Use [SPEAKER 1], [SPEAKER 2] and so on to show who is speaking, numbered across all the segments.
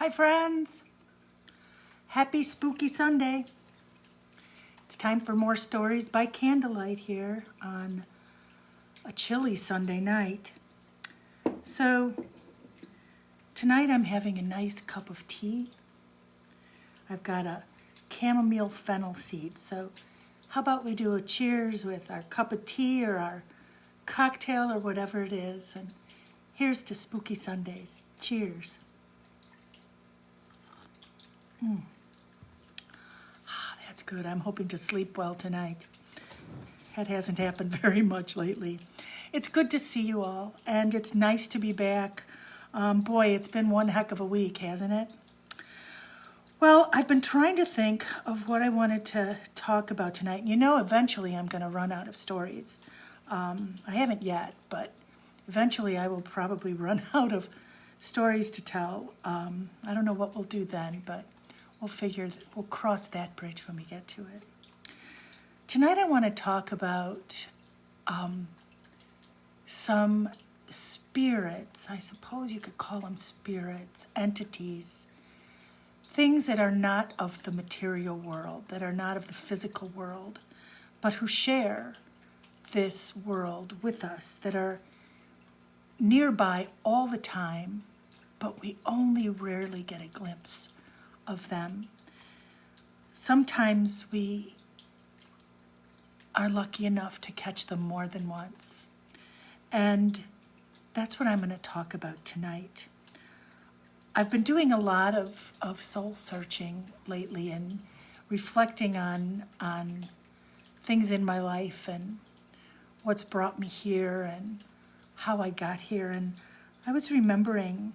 [SPEAKER 1] Hi friends! Happy Spooky Sunday. It's time for more stories by candlelight here on a chilly Sunday night. So tonight I'm having a nice cup of tea. I've got a chamomile fennel seed. So how about we do a cheers with our cup of tea or our cocktail or whatever it is. And here's to Spooky Sundays. Cheers. That's good. I'm hoping to sleep well tonight. That hasn't happened very much lately. It's good to see you all, and it's nice to be back. Boy, it's been one heck of a week, hasn't it? Well, I've been trying to think of what I wanted to talk about tonight. You know, eventually I'm going to run out of stories. I haven't yet, but eventually I will probably run out of stories to tell. I don't know what we'll do then, but we'll cross that bridge when we get to it. Tonight I want to talk about some spirits, I suppose you could call them spirits, entities, things that are not of the material world, that are not of the physical world, but who share this world with us, that are nearby all the time, but we only rarely get a glimpse of them. Sometimes we are lucky enough to catch them more than once. And that's what I'm going to talk about tonight. I've been doing a lot of soul searching lately and reflecting on things in my life and what's brought me here and how I got here. And I was remembering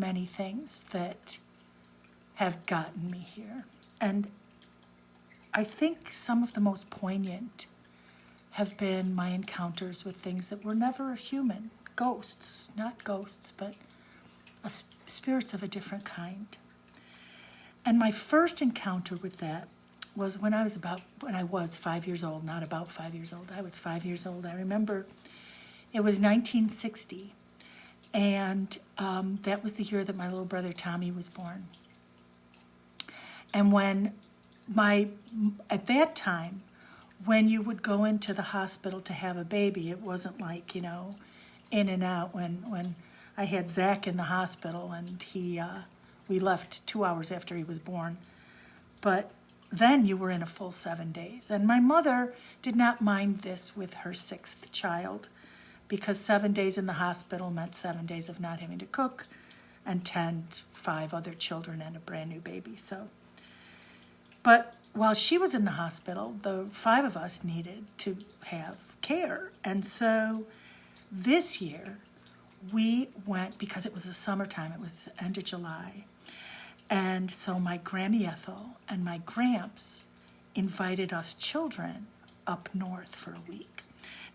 [SPEAKER 1] many things that have gotten me here. And I think some of the most poignant have been my encounters with things that were never human. Ghosts, not ghosts, but spirits of a different kind. And my first encounter with that was when I was 5 years old, not about 5 years old. I was 5 years old. I remember it was 1960. And that was the year that my little brother Tommy was born. And at that time, when you would go into the hospital to have a baby, it wasn't like, in and out. When I had Zach in the hospital and we left 2 hours after he was born. But then you were in a full 7 days. And my mother did not mind this with her sixth child, because 7 days in the hospital meant 7 days of not having to cook and tend 5 other children and a brand new baby. But while she was in the hospital, the 5 of us needed to have care. And so this year we went, because it was the summertime, it was the end of July. And so my Grammy Ethel and my Gramps invited us children up north for a week.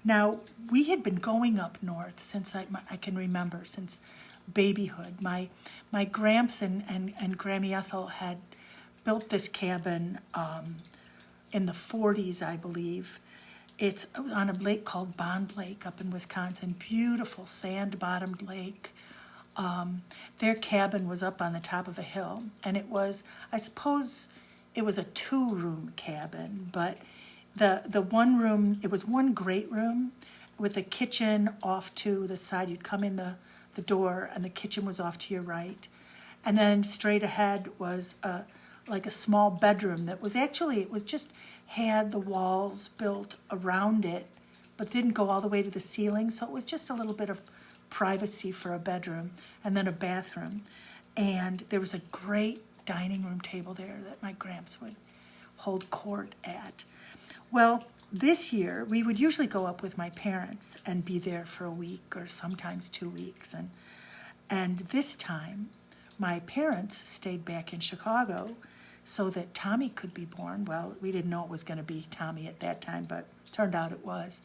[SPEAKER 1] Now, we had been going up north since I can remember, since babyhood. My Gramps and Grammy Ethel had built this cabin in the 40s, I believe. It's on a lake called Bond Lake up in Wisconsin, beautiful sand-bottomed lake. Their cabin was up on the top of a hill, and it was, I suppose, it was a 2-room cabin, but the one room, it was one great room with a kitchen off to the side. You'd come in the door and the kitchen was off to your right. And then straight ahead was like a small bedroom that was actually, it was just had the walls built around it, but didn't go all the way to the ceiling. So it was just a little bit of privacy for a bedroom and then a bathroom. And there was a great dining room table there that my Gramps would hold court at. Well, this year, we would usually go up with my parents and be there for a week or sometimes 2 weeks. And this time, my parents stayed back in Chicago so that Tommy could be born. Well, we didn't know it was going to be Tommy at that time, but turned out it was.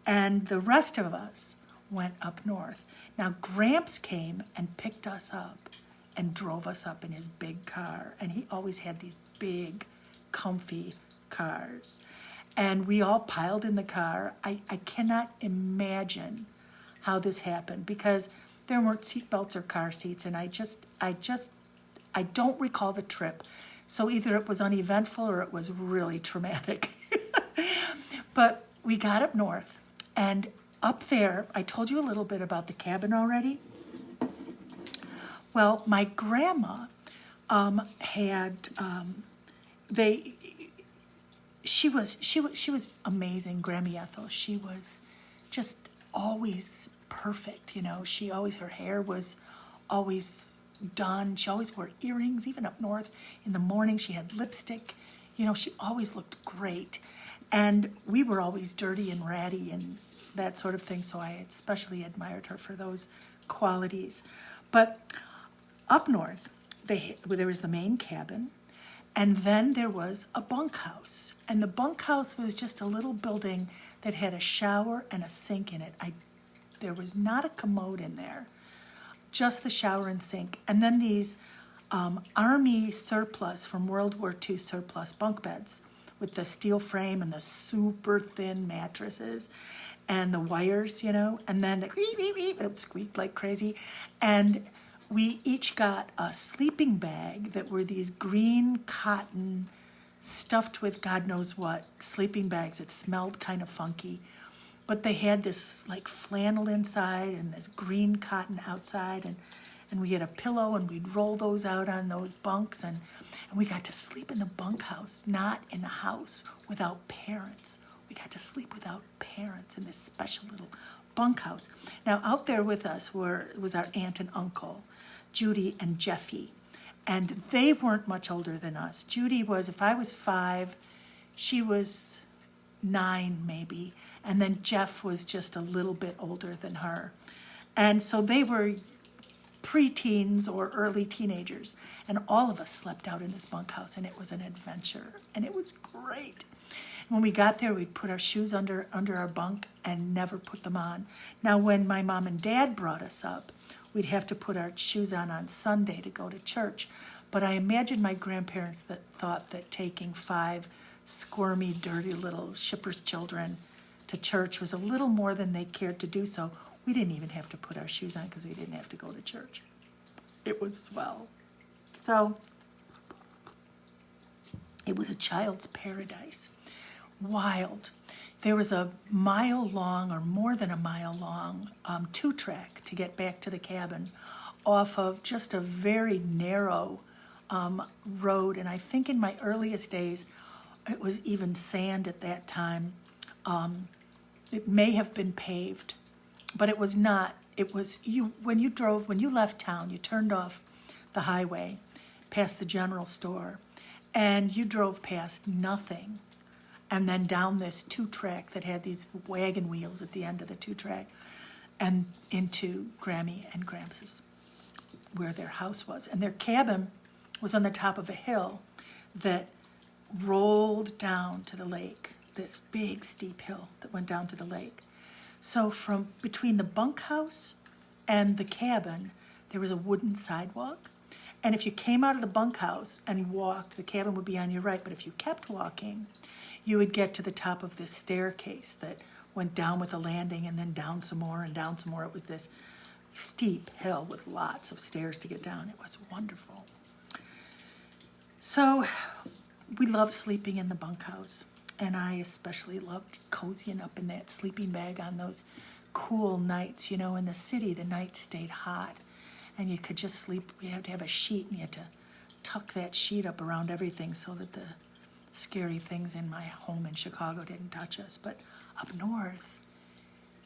[SPEAKER 1] And the rest of us went up north. Now, Gramps came and picked us up and drove us up in his big car. And he always had these big, comfy cars. And we all piled in the car. I cannot imagine how this happened, because there weren't seat belts or car seats, and I don't recall the trip. So either it was uneventful or it was really traumatic. But we got up north, and up there, I told you a little bit about the cabin already. Well, my grandma had she was amazing, Grammy Ethel. She was just always perfect, you know. Her hair was always done. She always wore earrings, even up north. In the morning, she had lipstick. You know, she always looked great. And we were always dirty and ratty and that sort of thing, so I especially admired her for those qualities. But up north, there was the main cabin, and then there was a bunkhouse. And the bunkhouse was just a little building that had a shower and a sink in it. There was not a commode in there, just the shower and sink. And then these Army surplus from World War II surplus bunk beds with the steel frame and the super thin mattresses and the wires, you know, and then it squeaked like crazy. And we each got a sleeping bag that were these green cotton stuffed with God knows what sleeping bags. It smelled kind of funky, but they had this like flannel inside and this green cotton outside, and we had a pillow, and we'd roll those out on those bunks, and we got to sleep in the bunkhouse, not in the house without parents. We got to sleep without parents in this special little bunkhouse. Now, out there with us was our aunt and uncle, Judy and Jeffy, and they weren't much older than us. Judy was, if I was 5, she was 9 maybe, and then Jeff was just a little bit older than her. And so they were preteens or early teenagers, and all of us slept out in this bunkhouse, and it was an adventure, and it was great. When we got there, we'd put our shoes under our bunk and never put them on. Now, when my mom and dad brought us up, we'd have to put our shoes on Sunday to go to church. But I imagine my grandparents thought that taking 5 squirmy, dirty little shipper's children to church was a little more than they cared to do, so we didn't even have to put our shoes on because we didn't have to go to church. It was swell. So it was a child's paradise. Wild. There was a mile-long or more than a mile-long 2-track to get back to the cabin off of just a very narrow road. And I think in my earliest days, it was even sand at that time. It may have been paved, but it was not. It was when you left town, you turned off the highway past the general store, and you drove past nothing. And then down this 2-track that had these wagon wheels at the end of the 2-track, and into Grammy and Gramps' where their house was. And their cabin was on the top of a hill that rolled down to the lake, this big steep hill that went down to the lake. So from between the bunkhouse and the cabin, there was a wooden sidewalk. And if you came out of the bunkhouse and walked, the cabin would be on your right. But if you kept walking, you would get to the top of this staircase that went down with a landing and then down some more and down some more. It was this steep hill with lots of stairs to get down. It was wonderful. So we loved sleeping in the bunkhouse, and I especially loved cozying up in that sleeping bag on those cool nights. You know, in the city, the nights stayed hot, and you could just sleep. You had to have a sheet, and you had to tuck that sheet up around everything so that the scary things in my home in Chicago didn't touch us. But up north,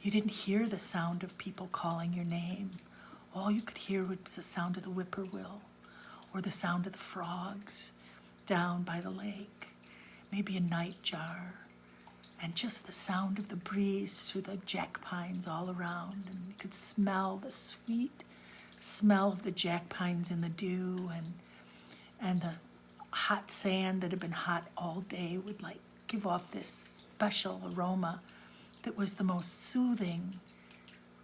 [SPEAKER 1] you didn't hear the sound of people calling your name. All you could hear was the sound of the whippoorwill or the sound of the frogs down by the lake, maybe a nightjar, and just the sound of the breeze through the jack pines all around. And you could smell the sweet smell of the jack pines in the dew, and the hot sand that had been hot all day would like give off this special aroma that was the most soothing,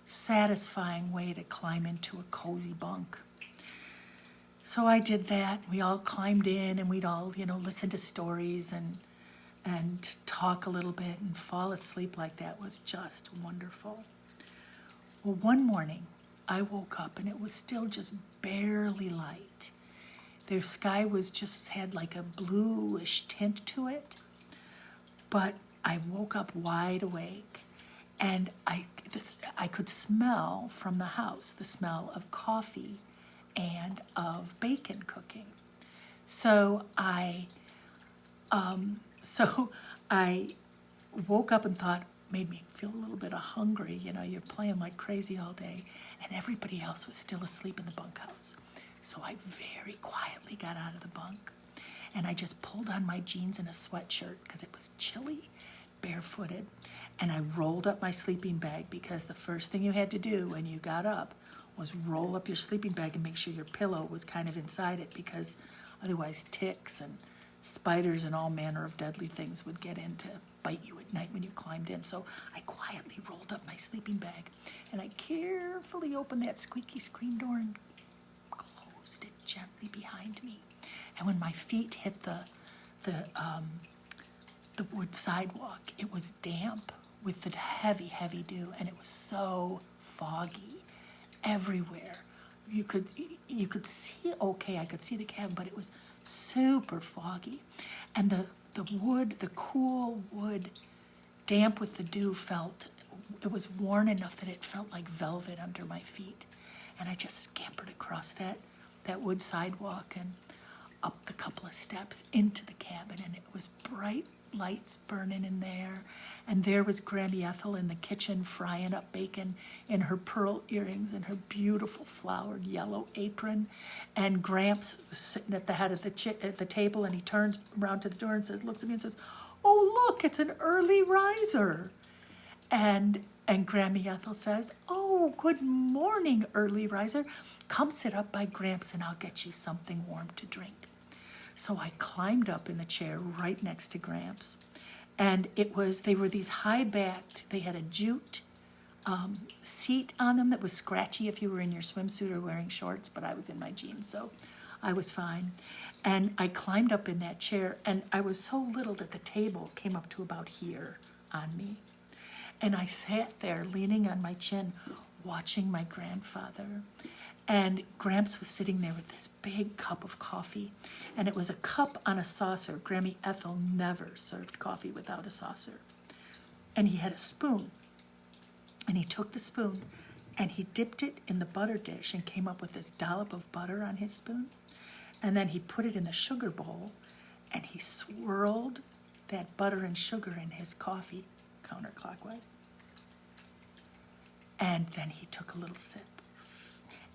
[SPEAKER 1] satisfying way to climb into a cozy bunk. So I did that. We all climbed in, and we'd all, listen to stories and talk a little bit and fall asleep like that. Was just wonderful. Well, one morning, I woke up and it was still just barely light. The sky was just had like a bluish tint to it. But I woke up wide awake, and I could smell from the house the smell of coffee and of bacon cooking. So I woke up and thought, made me feel a little bit of hungry. You know, you're playing like crazy all day, and everybody else was still asleep in the bunkhouse. So I very quietly got out of the bunk, and I just pulled on my jeans and a sweatshirt because it was chilly, barefooted, and I rolled up my sleeping bag, because the first thing you had to do when you got up was roll up your sleeping bag and make sure your pillow was kind of inside it, because otherwise ticks and spiders and all manner of deadly things would get in to bite you at night when you climbed in. So I quietly rolled up my sleeping bag, and I carefully opened that squeaky screen door and closed it gently behind me. And when my feet hit the wood sidewalk, it was damp with the heavy, heavy dew, and it was so foggy everywhere. You could see, okay, I could see the cabin, but it was super foggy. And the wood, the cool wood, damp with the dew, it was worn enough that it felt like velvet under my feet. And I just scampered across that wood sidewalk and up the couple of steps into the cabin, and it was bright lights burning in there. And there was Grammy Ethel in the kitchen frying up bacon in her pearl earrings and her beautiful flowered yellow apron. And Gramps was sitting at the head of the table, and he turns around to the door and looks at me and says, "Oh, look, it's an early riser." And Grammy Ethel says, "Oh, good morning, early riser. Come sit up by Gramps and I'll get you something warm to drink." So I climbed up in the chair right next to Gramps. And they were these high-backed, they had a jute seat on them that was scratchy if you were in your swimsuit or wearing shorts, but I was in my jeans, so I was fine. And I climbed up in that chair, and I was so little that the table came up to about here on me. And I sat there leaning on my chin, watching my grandfather. And Gramps was sitting there with this big cup of coffee, and it was a cup on a saucer. Grammy Ethel never served coffee without a saucer. And he had a spoon, and he took the spoon, and he dipped it in the butter dish and came up with this dollop of butter on his spoon. And then he put it in the sugar bowl, and he swirled that butter and sugar in his coffee counterclockwise. And then he took a little sip.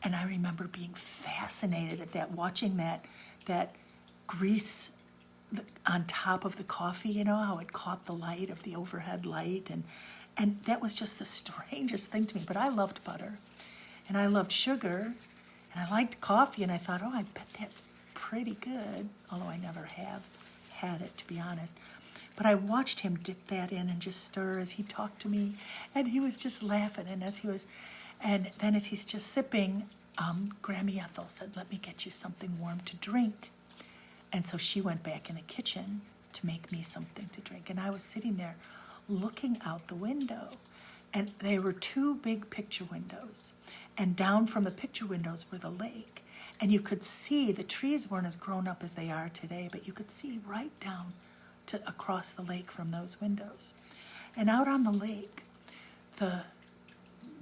[SPEAKER 1] And I remember being fascinated at that, watching that grease on top of the coffee, you know, how it caught the light of the overhead light. And that was just the strangest thing to me. But I loved butter, and I loved sugar, and I liked coffee, and I thought, oh, I bet that's pretty good, although I never have had it, to be honest. But I watched him dip that in and just stir as he talked to me, and he was just laughing. And then as he's just sipping, Grammy Ethel said, "Let me get you something warm to drink." And so she went back in the kitchen to make me something to drink. And I was sitting there looking out the window. And there were two big picture windows. And down from the picture windows were the lake. And you could see, the trees weren't as grown up as they are today, but you could see right down to across the lake from those windows. And out on the lake, the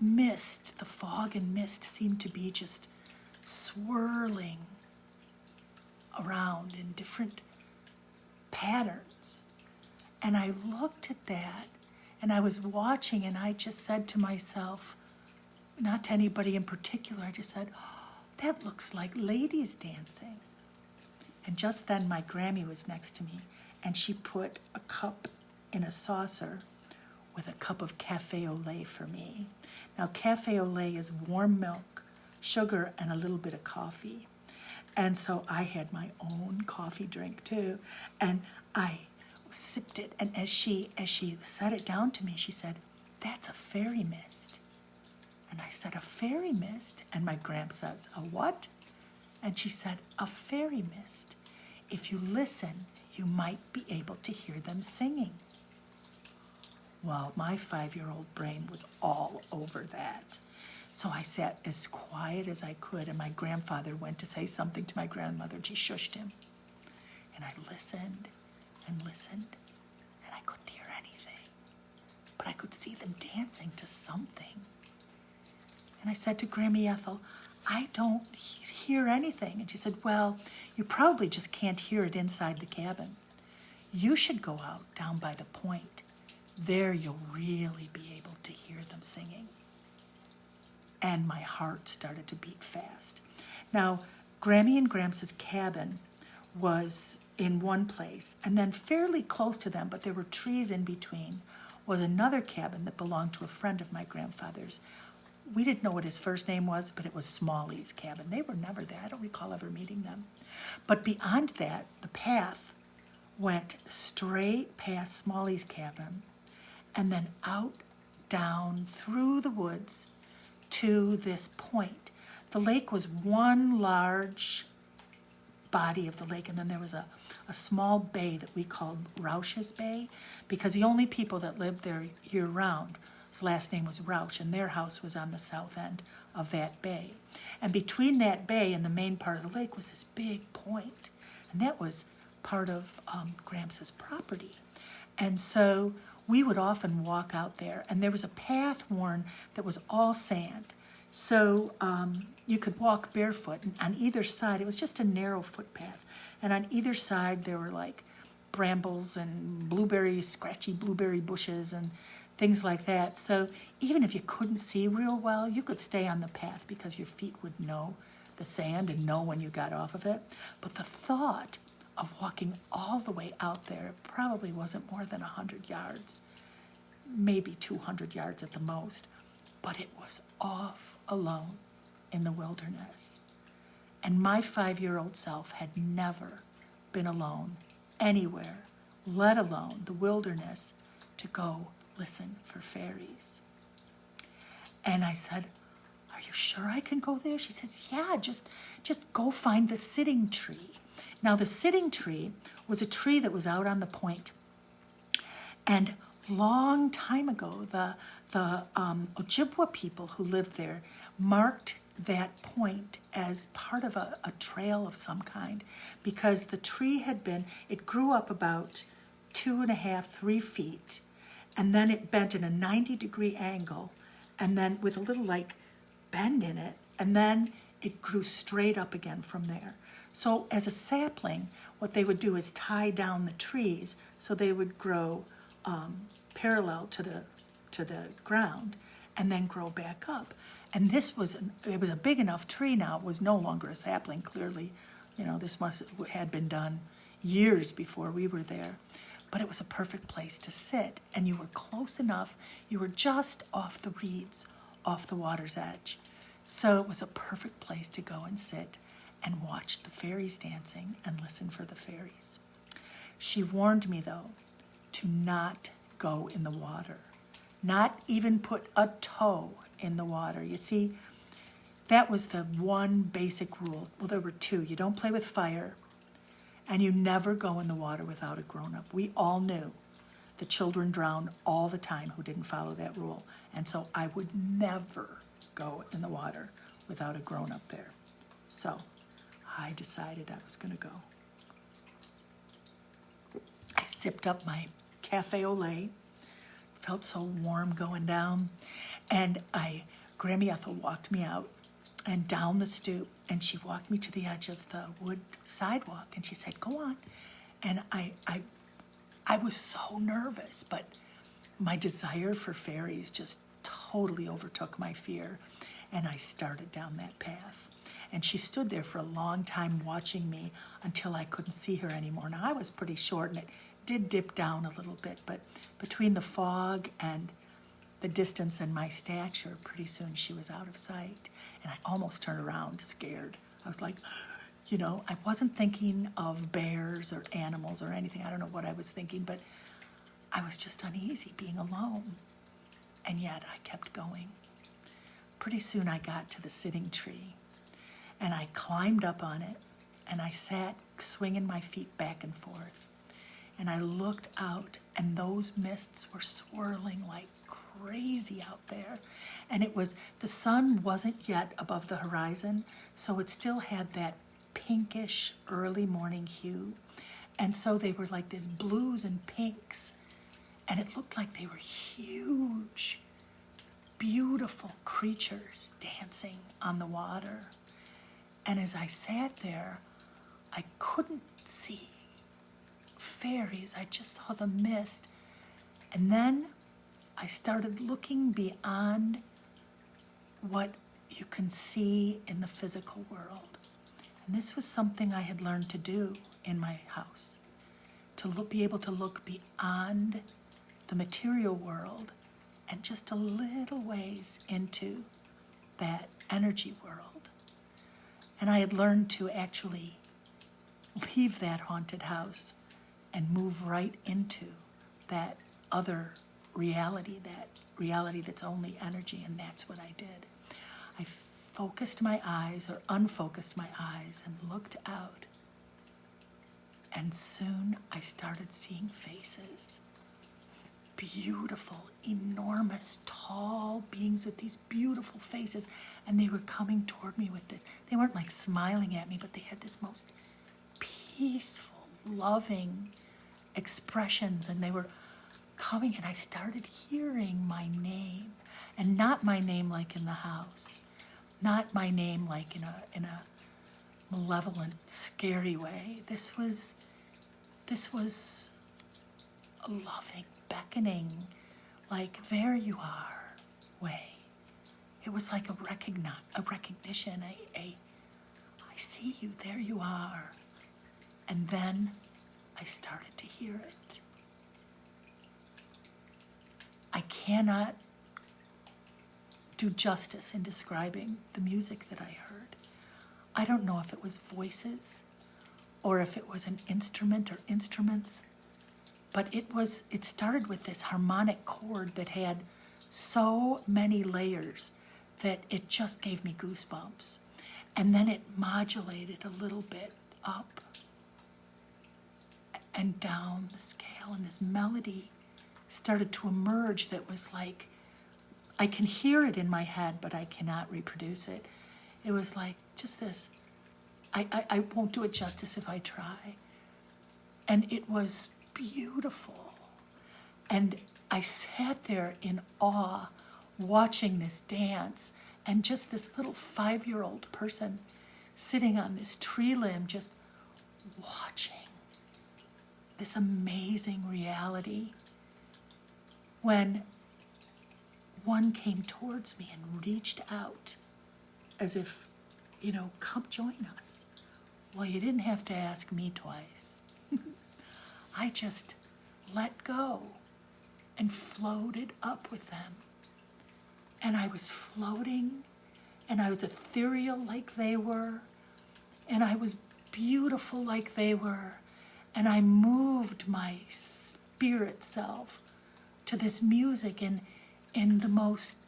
[SPEAKER 1] mist, the fog and mist seemed to be just swirling around in different patterns. And I looked at that, and I was watching, and I just said to myself, not to anybody in particular, I just said, "Oh, that looks like ladies dancing." And just then my Grammy was next to me, and she put a cup in a saucer with a cup of cafe au lait for me. Now, cafe au lait is warm milk, sugar, and a little bit of coffee. And so I had my own coffee drink too, and I sipped it. And as she set it down to me, she said, "That's a fairy mist." And I said, "A fairy mist?" And my Gramp says, "A what?" And she said, "A fairy mist. If you listen, you might be able to hear them singing." Well, my 5-year-old brain was all over that. So I sat as quiet as I could, and my grandfather went to say something to my grandmother, and she shushed him. And I listened and listened, and I couldn't hear anything. But I could see them dancing to something. And I said to Grammy Ethel, I don't hear anything. And she said, well, you probably just can't hear it inside the cabin. You should go out down by the point. There you'll really be able to hear them singing. And my heart started to beat fast. Now, Grammy and Gramps' cabin was in one place, and then fairly close to them, but there were trees in between, was another cabin that belonged to a friend of my grandfather's. We didn't know what his first name was, but it was Smalley's cabin. They were never there. I don't recall ever meeting them. But beyond that, the path went straight past Smalley's cabin and then out, down, through the woods to this point. The lake was one large body of the lake, and then there was a small bay that we called Roush's Bay, because the only people that lived there year-round, his last name was Roush, and their house was on the south end of that bay. And between that bay and the main part of the lake was this big point, and that was part of Gramps' property. And so we would often walk out there, and there was a path worn that was all sand. So you could walk barefoot, and on either side, it was just a narrow footpath. And on either side, there were like brambles and scratchy blueberry bushes and things like that. So even if you couldn't see real well, you could stay on the path because your feet would know the sand and know when you got off of it. But the thought of walking all the way out there probably wasn't more than 100 yards, maybe 200 yards at the most. But it was off alone in the wilderness. And my 5-year-old self had never been alone anywhere, let alone the wilderness, to go listen for fairies. And I said, are you sure I can go there? She says, yeah, just go find the sitting tree. Now, the sitting tree was a tree that was out on the point. And long time ago, the Ojibwa people who lived there marked that point as part of a trail of some kind, because the tree it grew up about 2.5, 3 feet, and then it bent in a 90-degree angle, and then with a little like bend in it, and then it grew straight up again from there. So as a sapling, what they would do is tie down the trees so they would grow parallel to the ground and then grow back up. And it was a big enough tree now. It was no longer a sapling, clearly. This had been done years before we were there. But it was a perfect place to sit, and you were close enough. You were just off the reeds, off the water's edge. So it was a perfect place to go and sit and watch the fairies dancing and listen for the fairies. She warned me, though, to not go in the water, not even put a toe in the water. You see, that was the one basic rule. Well, there were 2. You don't play with fire, and you never go in the water without a grown-up. We all knew the children drowned all the time who didn't follow that rule. And so I would never go in the water without a grown-up there. So I decided I was going to go. I sipped up my cafe au lait, felt so warm going down, and Grammy Ethel walked me out and down the stoop, and she walked me to the edge of the wood sidewalk, and she said, go on. And I was so nervous, but my desire for fairies just totally overtook my fear, and I started down that path. And she stood there for a long time watching me until I couldn't see her anymore. Now, I was pretty short, and it did dip down a little bit, but between the fog and the distance and my stature, pretty soon she was out of sight. And I almost turned around, scared. I was like, I wasn't thinking of bears or animals or anything. I don't know what I was thinking, but I was just uneasy being alone. And yet I kept going. Pretty soon I got to the sitting tree, and I climbed up on it, and I sat swinging my feet back and forth. And I looked out, and those mists were swirling like crazy out there. And the sun wasn't yet above the horizon, so it still had that pinkish early morning hue. And so they were like these blues and pinks, and it looked like they were huge, beautiful creatures dancing on the water. And as I sat there, I couldn't see fairies. I just saw the mist. And then I started looking beyond what you can see in the physical world. And this was something I had learned to do in my house, to be able to look beyond the material world and just a little ways into that energy world. And I had learned to actually leave that haunted house and move right into that other reality, that reality that's only energy, and that's what I did. I focused my eyes, or unfocused my eyes, and looked out. And soon I started seeing faces. Beautiful, enormous, tall beings with these beautiful faces. And they were coming toward me with this. They weren't like smiling at me, but they had this most peaceful, loving expressions. And they were coming, and I started hearing my name. And not my name like in the house. Not my name like in a malevolent, scary way. This was a loving, beckoning, like, there you are way. It was like a recognition, I see you, there you are. And then I started to hear it. I cannot do justice in describing the music that I heard. I don't know if it was voices or if it was an instrument or instruments, but it started with this harmonic chord that had so many layers that it just gave me goosebumps. And then it modulated a little bit up and down the scale, and this melody started to emerge that was like, I can hear it in my head, but I cannot reproduce it. It was like just this, I won't do it justice if I try. And it was beautiful. And I sat there in awe, watching this dance, and just this little 5-year-old person sitting on this tree limb, just watching this amazing reality. When one came towards me and reached out as if, come join us. Well, you didn't have to ask me twice. I just let go and floated up with them. And I was floating, and I was ethereal like they were, and I was beautiful like they were, and I moved my spirit self to this music in the most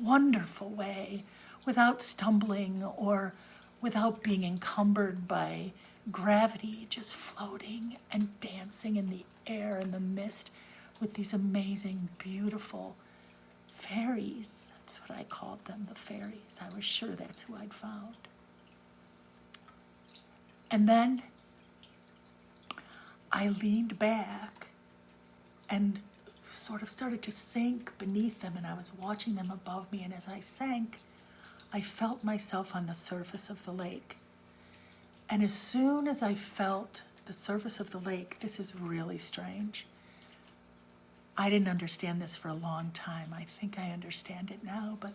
[SPEAKER 1] wonderful way, without stumbling or without being encumbered by gravity, just floating and dancing in the air and the mist with these amazing, beautiful fairies. That's what I called them, the fairies. I was sure that's who I'd found. And then I leaned back and sort of started to sink beneath them, and I was watching them above me, and as I sank, I felt myself on the surface of the lake. And as soon as I felt the surface of the lake, this is really strange. I didn't understand this for a long time. I think I understand it now, but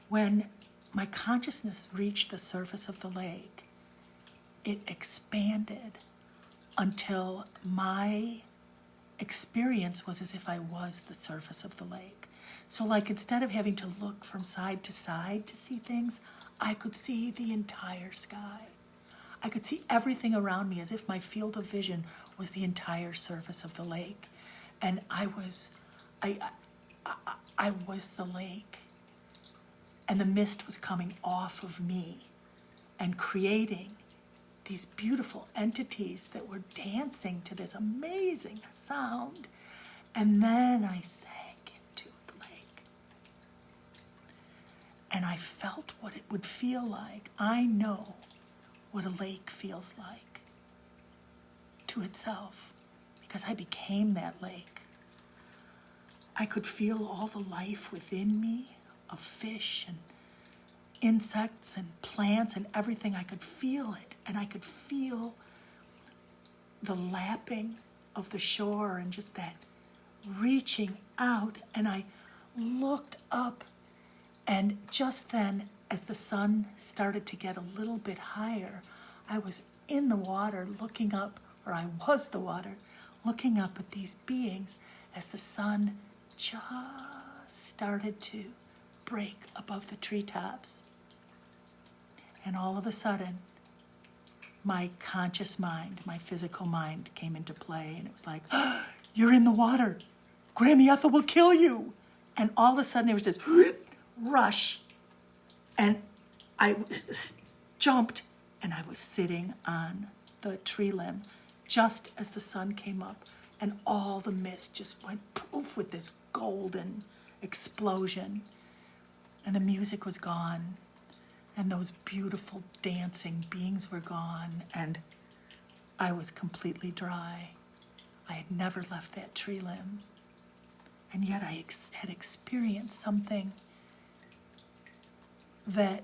[SPEAKER 1] when my consciousness reached the surface of the lake, it expanded until my experience was as if I was the surface of the lake. So like, instead of having to look from side to see things, I could see the entire sky. I could see everything around me as if my field of vision was the entire surface of the lake. And I was the lake. And the mist was coming off of me and creating these beautiful entities that were dancing to this amazing sound. And then I sank into the lake. And I felt what it would feel like. I know what a lake feels like to itself, because I became that lake. I could feel all the life within me of fish and insects and plants and everything. I could feel it, and I could feel the lapping of the shore and just that reaching out. And I looked up, and just then, as the sun started to get a little bit higher, I was in the water looking up, or I was the water, looking up at these beings as the sun just started to break above the treetops. And all of a sudden, my conscious mind, my physical mind came into play, and it was like, oh, you're in the water. Grammy Ethel will kill you. And all of a sudden there was this rush, and I jumped, and I was sitting on the tree limb just as the sun came up, and all the mist just went poof with this golden explosion, and the music was gone, and those beautiful dancing beings were gone, and I was completely dry. I had never left that tree limb, and yet I had experienced something that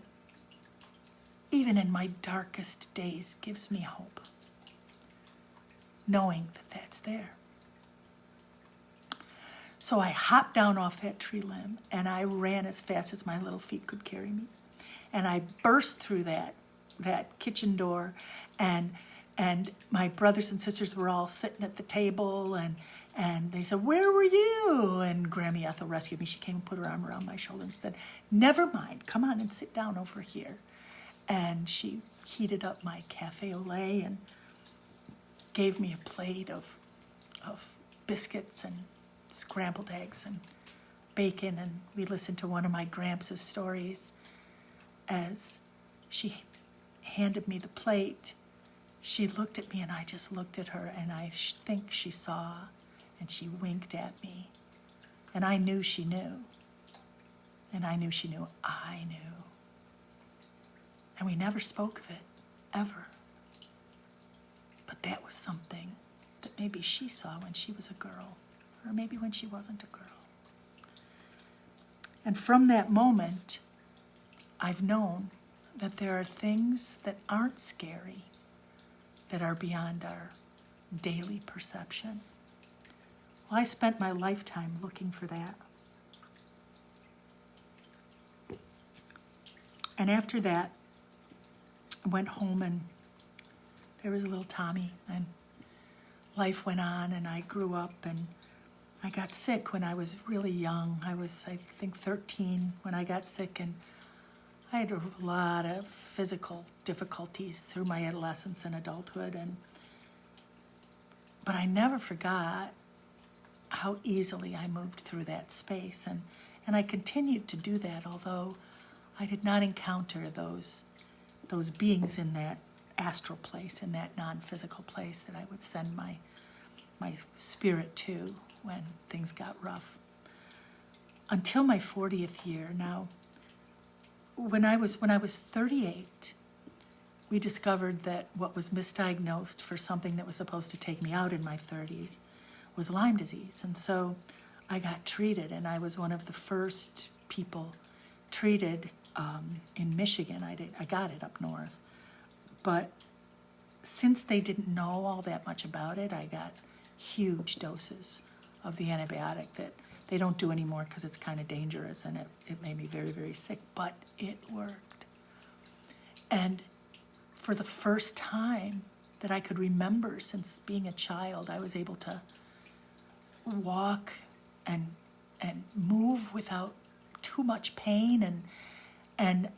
[SPEAKER 1] even in my darkest days gives me hope, knowing that that's there. So I hopped down off that tree limb, and I ran as fast as my little feet could carry me. And I burst through that kitchen door, and my brothers and sisters were all sitting at the table, and they said, where were you? And Grammy Ethel rescued me. She came and put her arm around my shoulder and said, never mind, come on and sit down over here. And she heated up my cafe au lait and gave me a plate of biscuits and scrambled eggs and bacon, and we listened to one of my Gramps' stories. As she handed me the plate, she looked at me, and I just looked at her, and I think she saw, and she winked at me. And I knew she knew. And I knew she knew I knew. And we never spoke of it, ever. But that was something that maybe she saw when she was a girl, or maybe when she wasn't a girl. And from that moment, I've known that there are things that aren't scary, that are beyond our daily perception. Well, I spent my lifetime looking for that. And after that, I went home, and there was a little Tommy, and life went on, and I grew up, and I got sick when I was really young. I was, I think, 13 when I got sick, and I had a lot of physical difficulties through my adolescence and adulthood, but I never forgot how easily I moved through that space, and I continued to do that, although I did not encounter those beings in that astral place, in that non-physical place that I would send my spirit to when things got rough. Until my 40th year. Now, when I was 38, we discovered that what was misdiagnosed for something that was supposed to take me out in my 30s was Lyme disease. And so I got treated, and I was one of the first people treated in Michigan. I got it up north. But since they didn't know all that much about it, I got huge doses of the antibiotic that they don't do anymore because it's kind of dangerous, and it made me very, very sick, but it worked. And for the first time that I could remember since being a child, I was able to walk and move without too much pain, and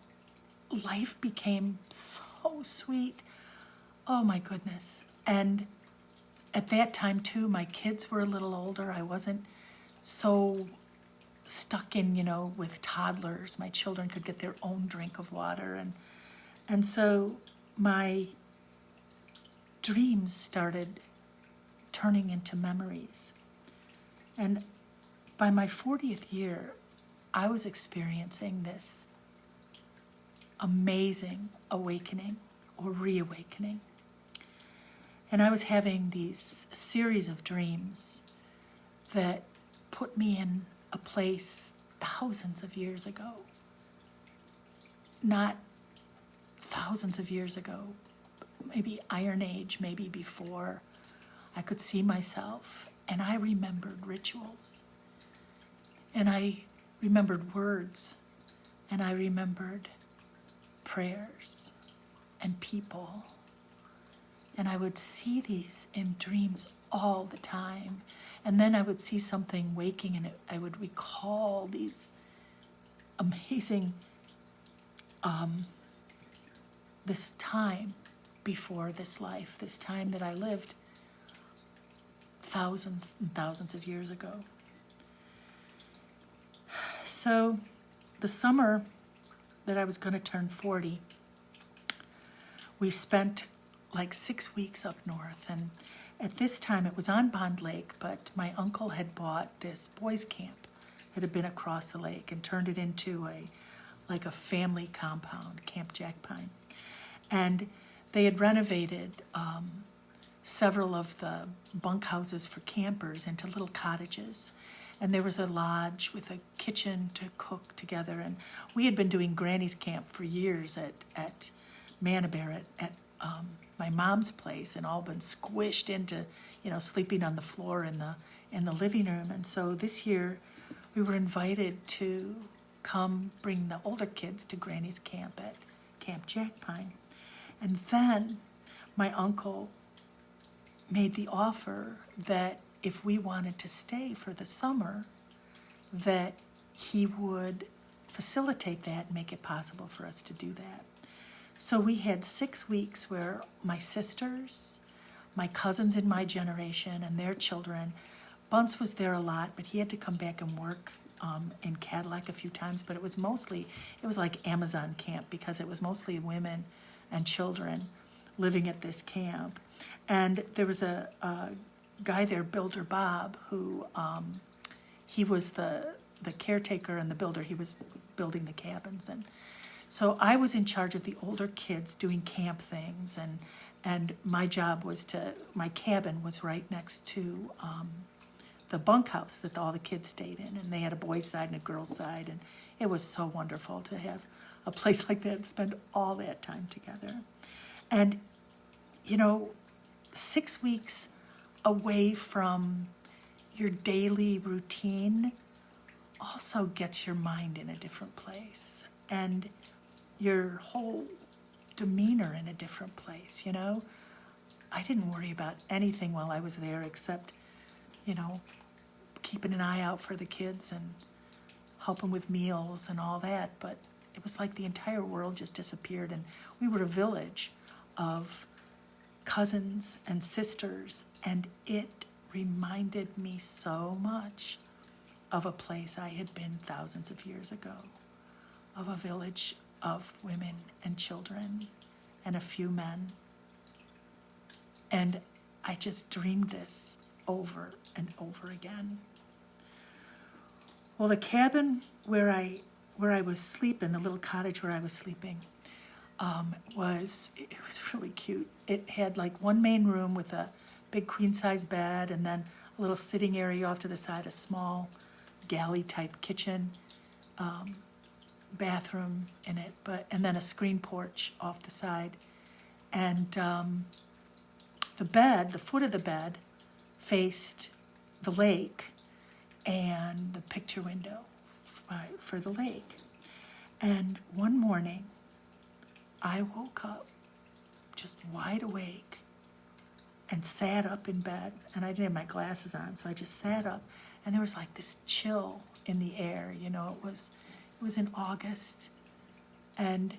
[SPEAKER 1] life became so sweet. Oh my goodness. And at that time too, my kids were a little older. I wasn't so stuck in, with toddlers. My children could get their own drink of water. And so my dreams started turning into memories. And by my 40th year, I was experiencing this amazing awakening or reawakening. And I was having these series of dreams that put me in a place thousands of years ago. Not thousands of years ago, maybe Iron Age, maybe before. I could see myself, and I remembered rituals. And I remembered words, and I remembered prayers and people. And I would see these in dreams all the time. And then I would see something waking, and I would recall these amazing, this time before this life, this time that I lived thousands and thousands of years ago. So the summer that I was going to turn 40, we spent like 6 weeks up north. And at this time, it was on Bond Lake, but my uncle had bought this boys' camp that had been across the lake and turned it into a family compound, Camp Jack Pine. And they had renovated several of the bunkhouses for campers into little cottages. And there was a lodge with a kitchen to cook together. And we had been doing Granny's Camp for years at Manabar at my mom's place, and all been squished into, sleeping on the floor in the living room. And so this year we were invited to come bring the older kids to Granny's Camp at Camp Jack Pine. And then my uncle made the offer that if we wanted to stay for the summer, that he would facilitate that and make it possible for us to do that. So we had 6 weeks where my sisters, my cousins in my generation, and their children, Bunce was there a lot, but he had to come back and work in Cadillac a few times, but it was like Amazon camp, because it was mostly women and children living at this camp. And there was a guy there, Builder Bob, who he was the caretaker and the builder. He was building the cabins. And so I was in charge of the older kids doing camp things, and my job was my cabin was right next to the bunkhouse that all the kids stayed in, and they had a boys' side and a girls' side, and it was so wonderful to have a place like that and spend all that time together. And, 6 weeks away from your daily routine also gets your mind in a different place, and your whole demeanor in a different place, I didn't worry about anything while I was there except, keeping an eye out for the kids and helping with meals and all that. But it was like the entire world just disappeared, and we were a village of cousins and sisters, and it reminded me so much of a place I had been thousands of years ago, of a village of women and children and a few men. And I just dreamed this over and over again. Well, the cabin where I was sleeping, the little cottage where I was sleeping, was really cute. It had like one main room with a big queen-size bed, and then a little sitting area off to the side, a small galley-type kitchen, bathroom in it, and then a screen porch off the side. And the foot of the bed faced the lake and the picture window for the lake. And one morning, I woke up just wide awake and sat up in bed, and I didn't have my glasses on, so I just sat up, and there was like this chill in the air. It was in August, and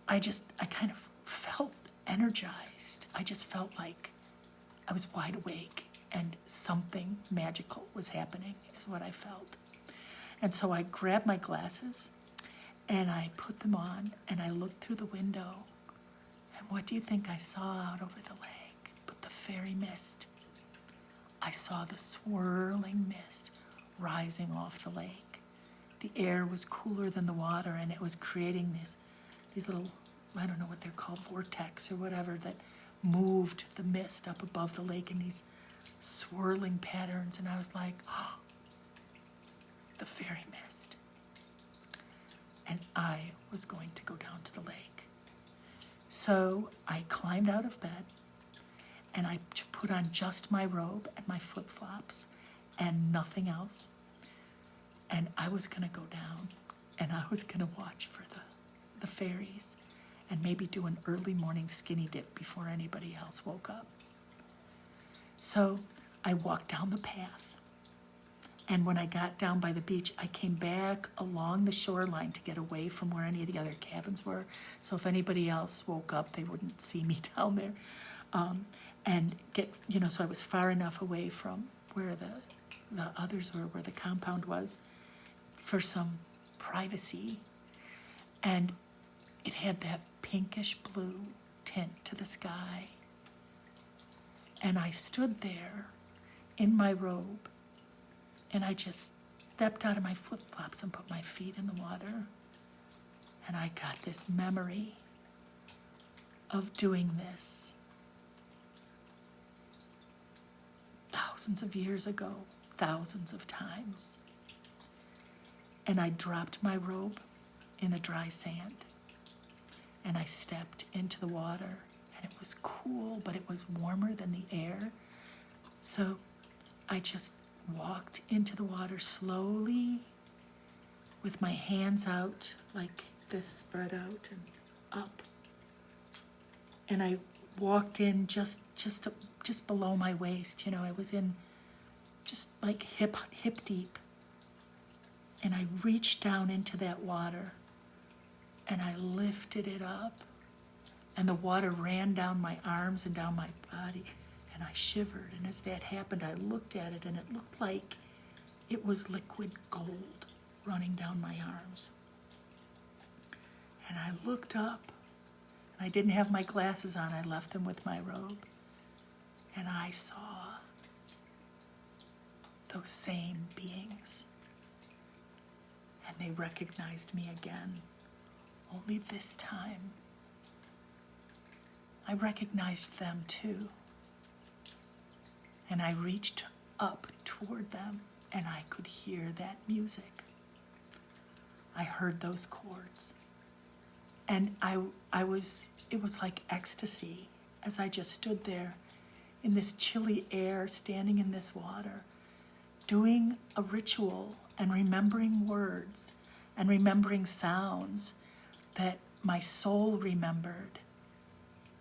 [SPEAKER 1] I kind of felt energized. I just felt like I was wide awake and something magical was happening, is what I felt. And so I grabbed my glasses and I put them on and I looked through the window, and what do you think I saw out over the lake but the fairy mist? I saw the swirling mist rising off the lake. The air was cooler than the water, and it was creating these little, I don't know what they're called, vortex or whatever, that moved the mist up above the lake in these swirling patterns. And I was like, oh, the fairy mist. And I was going to go down to the lake. So I climbed out of bed, and I put on just my robe and my flip-flops and nothing else. And I was going to go down, and I was going to watch for the fairies and maybe do an early morning skinny dip before anybody else woke up. So I walked down the path, and when I got down by the beach, I came back along the shoreline to get away from where any of the other cabins were. So if anybody else woke up, they wouldn't see me down there. And get, so I was far enough away from where the others were, where the compound was, for some privacy. And it had that pinkish blue tint to the sky. And I stood there in my robe, and I just stepped out of my flip-flops and put my feet in the water. And I got this memory of doing this thousands of years ago, thousands of times. And I dropped my robe in the dry sand, and I stepped into the water, and it was cool, but it was warmer than the air. So I just walked into the water slowly with my hands out like this, spread out and up. And I walked in just below my waist. I was in just like hip deep. And I reached down into that water, and I lifted it up, and the water ran down my arms and down my body, and I shivered. And as that happened, I looked at it, and it looked like it was liquid gold running down my arms. And I looked up, and I didn't have my glasses on. I left them with my robe, and I saw those same beings. And they recognized me again, only this time I recognized them too. And I reached up toward them, and I could hear that music. I heard those chords. And it was like ecstasy as I just stood there in this chilly air, standing in this water, doing a ritual and remembering words and remembering sounds that my soul remembered,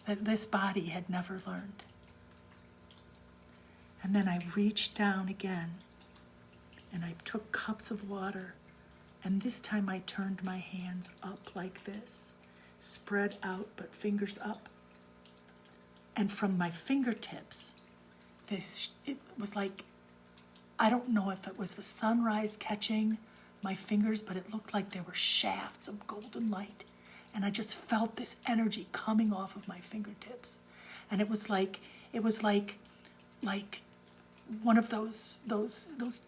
[SPEAKER 1] that this body had never learned. And then I reached down again, and I took cups of water, and this time I turned my hands up like this, spread out but fingers up. And from my fingertips, it was like, I don't know if it was the sunrise catching my fingers, but it looked like there were shafts of golden light. And I just felt this energy coming off of my fingertips. And it was like one of those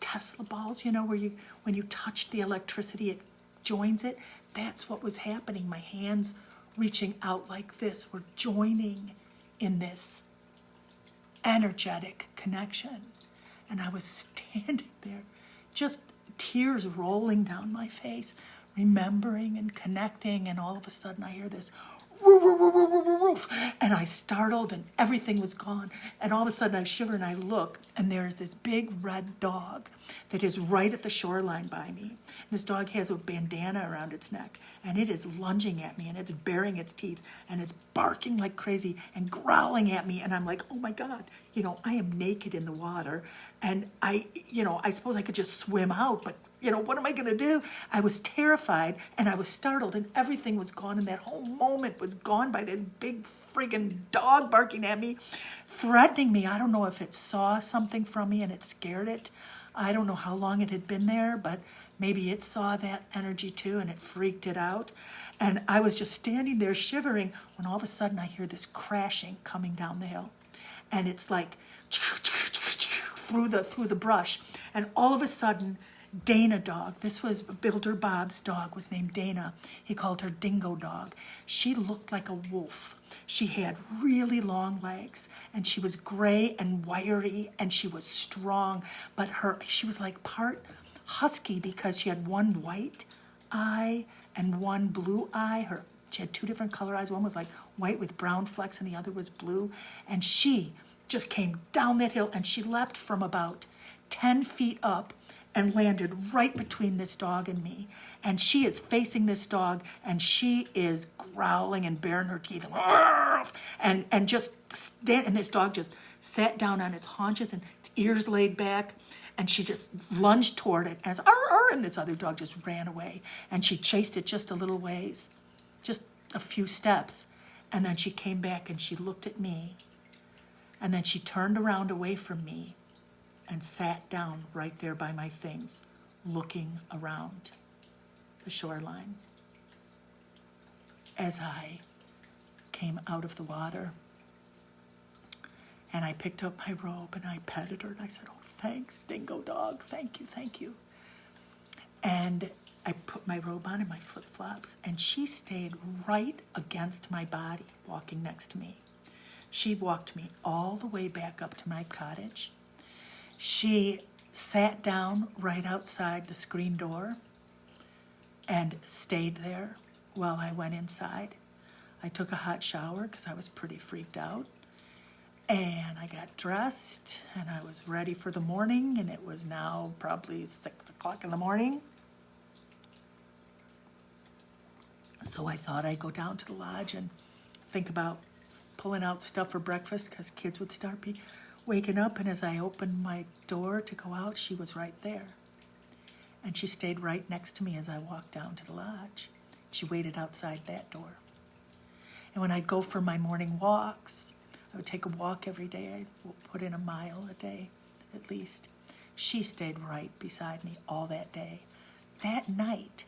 [SPEAKER 1] Tesla balls, where when you touch the electricity, it joins it. That's what was happening. My hands reaching out like this were joining in this energetic connection. And I was standing there, just tears rolling down my face, remembering and connecting, and all of a sudden I hear this woof, woof, woof, woof, woof, woof, and I startled, and everything was gone. And all of a sudden I shiver, and I look, and there's this big red dog that is right at the shoreline by me. And this dog has a bandana around its neck, and it is lunging at me, and it's baring its teeth, and it's barking like crazy and growling at me. And I'm like, oh my God, I am naked in the water, and I suppose I could just swim out, but what am I going to do? I was terrified, and I was startled, and everything was gone, and that whole moment was gone by this big friggin' dog barking at me, threatening me. I don't know if it saw something from me and it scared it. I don't know how long it had been there, but maybe it saw that energy too, and it freaked it out. And I was just standing there shivering when all of a sudden I hear this crashing coming down the hill. And it's like through the brush. And all of a sudden, Dana dog, this was Builder Bob's dog, was named Dana. He called her Dingo Dog. She looked like a wolf. She had really long legs, and she was gray and wiry, and she was strong, but she was like part husky because she had one white eye and one blue eye. She had two different color eyes. One was like white with brown flecks, and the other was blue. And she just came down that hill, and she leapt from about 10 feet up and landed right between this dog and me. And she is facing this dog, and she is growling and baring her teeth, and just and this dog just sat down on its haunches and its ears laid back, and she just lunged toward it, and this other dog just ran away. And she chased it just a little ways, just a few steps, and then she came back and she looked at me, and then she turned around away from me and sat down right there by my things, looking around the shoreline as I came out of the water. And I picked up my robe and I petted her and I said, "Oh, thanks, Dingo Dog, thank you, thank you." And I put my robe on and my flip-flops, and she stayed right against my body, walking next to me. She walked me all the way back up to my cottage. She sat down right outside the screen door and stayed there while I went inside. I took a hot shower because I was pretty freaked out. And I got dressed and I was ready for the morning, and it was now probably 6 o'clock in the morning. So I thought I'd go down to the lodge and think about pulling out stuff for breakfast because kids would start waking up. And as I opened my door to go out, she was right there. And she stayed right next to me as I walked down to the lodge. She waited outside that door. And when I'd go for my morning walks, I would take a walk every day. I'd put in a mile a day, at least. She stayed right beside me all that day. That night,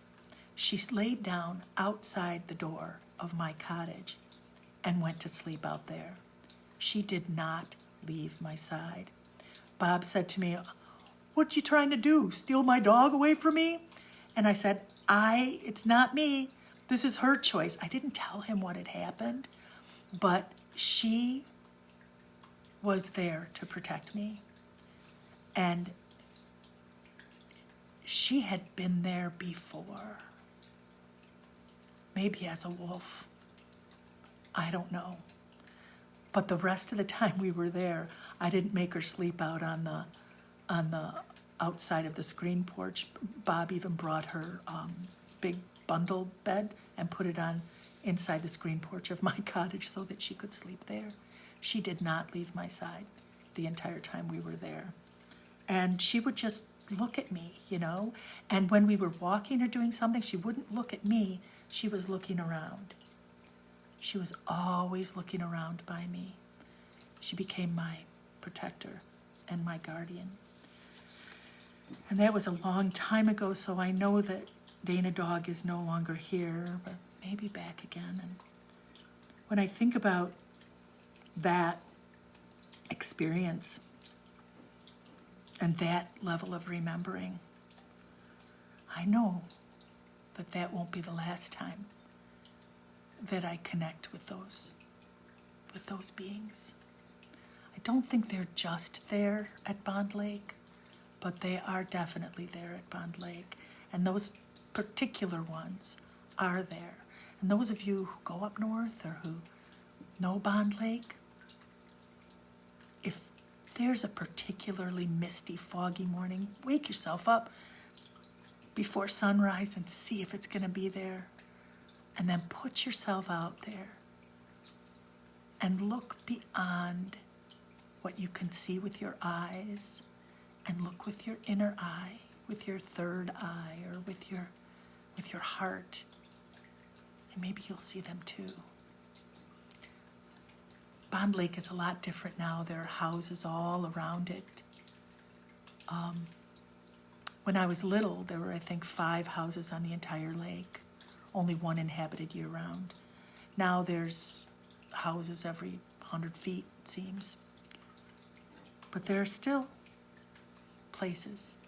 [SPEAKER 1] she laid down outside the door of my cottage and went to sleep out there. She did not leave my side. Bob said to me, "What you trying to do? Steal my dog away from me?" And I said, it's not me. This is her choice. I didn't tell him what had happened, but she was there to protect me. And she had been there before. Maybe as a wolf. I don't know. But the rest of the time we were there, I didn't make her sleep out on the outside of the screen porch. Bob even brought her big bundle bed and put it on inside the screen porch of my cottage so that she could sleep there. She did not leave my side the entire time we were there. And she would just look at me, and when we were walking or doing something, she wouldn't look at me. She was looking around. She was always looking around by me. She became my protector and my guardian. And that was a long time ago, so I know that Dana Dog is no longer here, but maybe back again. And when I think about that experience and that level of remembering, I know that that won't be the last time that I connect with those beings. I don't think they're just there at Bond Lake, but they are definitely there at Bond Lake. And those particular ones are there. And those of you who go up north or who know Bond Lake, if there's a particularly misty, foggy morning, wake yourself up before sunrise and see if it's going to be there. And then put yourself out there and look beyond what you can see with your eyes, and look with your inner eye, with your third eye, or with your heart, and maybe you'll see them too. Bond Lake is a lot different now. There are houses all around it. When I was little, there were, I think, 5 houses on the entire lake. Only one inhabited year-round. Now there's houses every 100 feet, it seems. But there are still places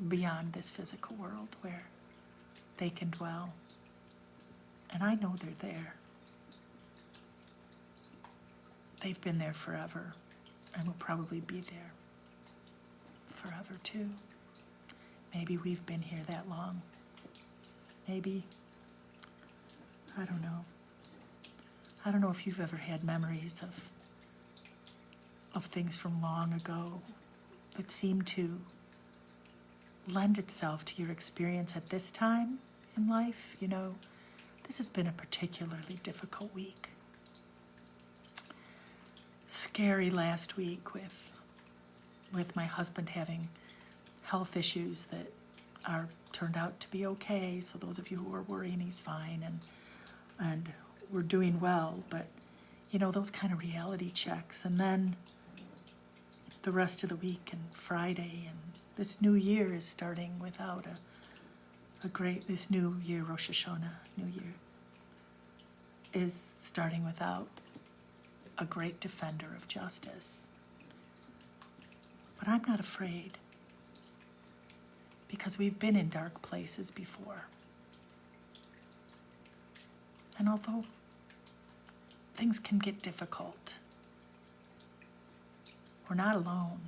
[SPEAKER 1] beyond this physical world where they can dwell. And I know they're there. They've been there forever and will probably be there forever too. Maybe we've been here that long. Maybe, I don't know. I don't know if you've ever had memories of things from long ago that seem to lend itself to your experience at this time in life. You know, this has been a particularly difficult week. Scary last week with my husband having health issues that are turned out to be okay. So those of you who are worrying, he's fine and we're doing well. But you know, those kind of reality checks. And then the rest of the week and Friday, and this new year is starting without this new year, Rosh Hashanah, New Year, is starting without a great defender of justice. But I'm not afraid, because we've been in dark places before. And although things can get difficult, we're not alone.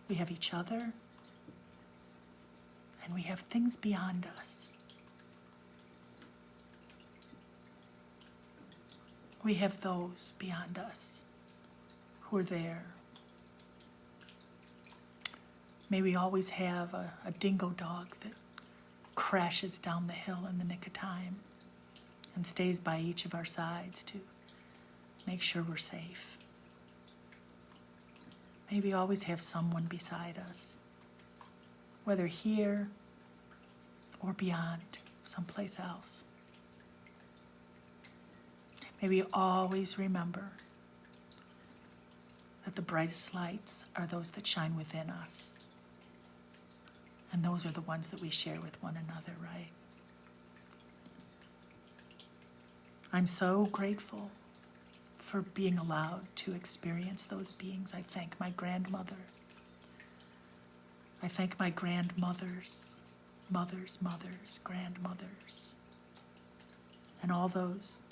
[SPEAKER 1] We have each other, and we have things beyond us. We have those beyond us who are there. May we always have a dingo dog that crashes down the hill in the nick of time and stays by each of our sides to make sure we're safe. May we always have someone beside us, whether here or beyond, someplace else. May we always remember that the brightest lights are those that shine within us. And those are the ones that we share with one another, right? I'm so grateful for being allowed to experience those beings. I thank my grandmother. I thank my grandmothers, mothers, grandmothers, and all those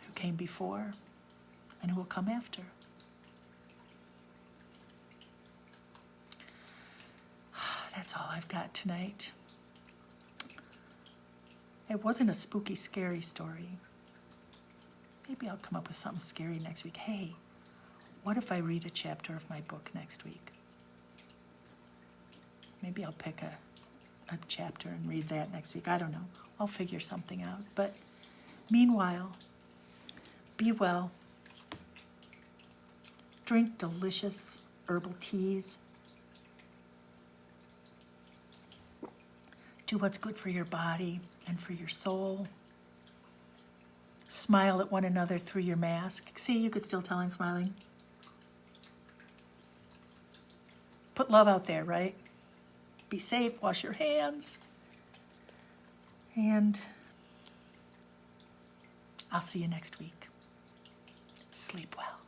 [SPEAKER 1] who came before and who will come after. That's all I've got tonight. It wasn't a spooky, scary story. Maybe I'll come up with something scary next week. Hey, what if I read a chapter of my book next week? Maybe I'll pick a chapter and read that next week. I don't know. I'll figure something out. But meanwhile, be well. Drink delicious herbal teas. Do what's good for your body and for your soul. Smile at one another through your mask. See, you could still tell I'm smiling. Put love out there, right? Be safe, wash your hands. And I'll see you next week. Sleep well.